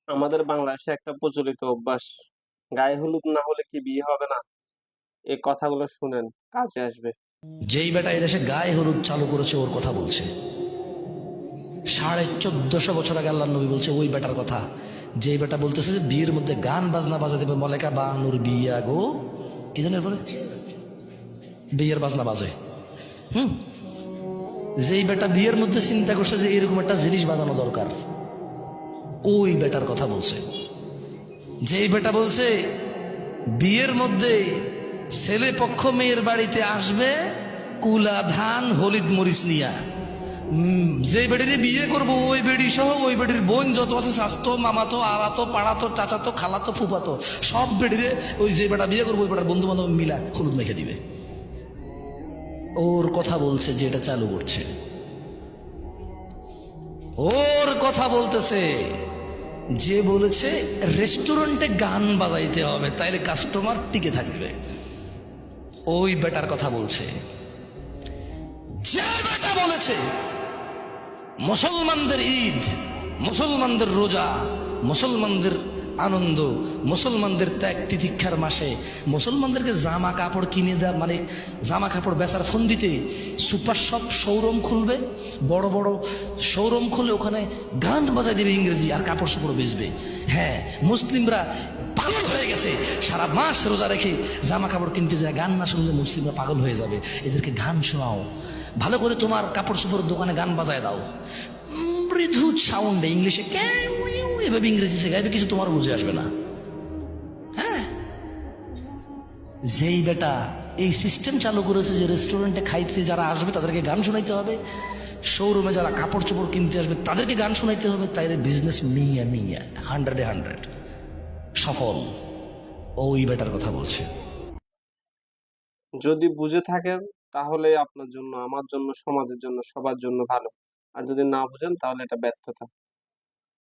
আমাদের বাংলাদেশে একটা প্রচলিত অভ্যাস, গায়ে হলুদ না হলে কি বিয়ে হবে না? এই কথাগুলো শুনেন, কাজে আসবে। যেই বেটা এদেশে গায়ে হলুদ চালু করেছে ওর কথা বলছে। 1450 বছর আগে আল্লাহ নবী বলছে ওই বেটার কথা, যে বেটা বলতেছে যে বিয়ের মধ্যে গান বাজনা বাজা দেবে, মলেকা বানুর বিয়া গো কি জানেন বলে বিয়ের বাজনা বাজে। হুম, যেই বেটা বিয়ের মধ্যে চিন্তা করছে যে এরকম একটা জিনিস বাজানো দরকার, ওই বেটার কথা বলছে। যেই বেটা বলছে বিয়ের মধ্যে ছেলে পক্ষ মেয়ের বাড়িতে আসবে কুলা ধান হলিদ মরিচ নিয়া, যে বেডিরে বিয়ে করব ওই বেডি সহ ওই বেডির বোন যত আছে স্বাস্থ্য মামাতো আলাতো পাড়াতো চাচাতো খালাতো ফুফাতো সব বেডিরে ওই যে বেটা বিয়ে করবো ওই বেটার বন্ধু বান্ধব মিলা হলুদ মেখে দিবে। ওর কথা বলছে যে এটা চালু করছে, ওর কথা বলতেছে যে বলেছে রেস্টুরেন্টে গান বাজাইতে হবে তাইলে কাস্টমার টিকে থাকবে। ওই বেটার কথা বলছে। যে বেটা বলেছে মুসলমানদের ঈদ, মুসলমানদের রোজা, মুসলমানদের আনন্দ, মুসলমানদের ত্যাগ তিতিক্ষার মাসে মুসলমানদেরকে জামা কাপড় কিনে দেওয়া, মানে জামা কাপড় বেচার ফোন দিতে সুপার শপ শোরুম খুলবে, বড় বড় শোরুম খুলে ওখানে গান বাজায় দেবে ইংরেজি আর কাপড় চোপড় বেচবে। হ্যাঁ, মুসলিমরা পাগল হয়ে গেছে, সারা মাস রোজা রেখে জামা কাপড় কিনতে যায়, গান না শুনলে মুসলিমরা পাগল হয়ে যাবে, এদেরকে গান শোনাও, ভালো করে তোমার কাপড় চোপড়ের দোকানে গান বাজায় দাও, মৃদু সাউন্ডে ইংলিশে এভাবে ইংরেজিতে গাইবে, কিছু তোমার বুঝে আসবে না। হ্যাঁ, যেই বেটা এই সিস্টেম চালু করেছে যে রেস্টুরেন্টে খাইতে যারা আসবে তাদেরকে গান শোনাইতে হবে, শোরুমে যারা কাপড় চোপড় কিনতে আসবে তাদেরকে গান শোনাইতে হবে, তাইলে বিজনেস মিয়া মিয়া 100-এ 100 সফল। ওই বেটার কথা বলছে। যদি বুঝে থাকেন তাহলে আপনার জন্য, আমার জন্য, সমাজের জন্য, সবার জন্য ভালো। আর যদি না বুঝেন তাহলে এটা ব্যর্থতা।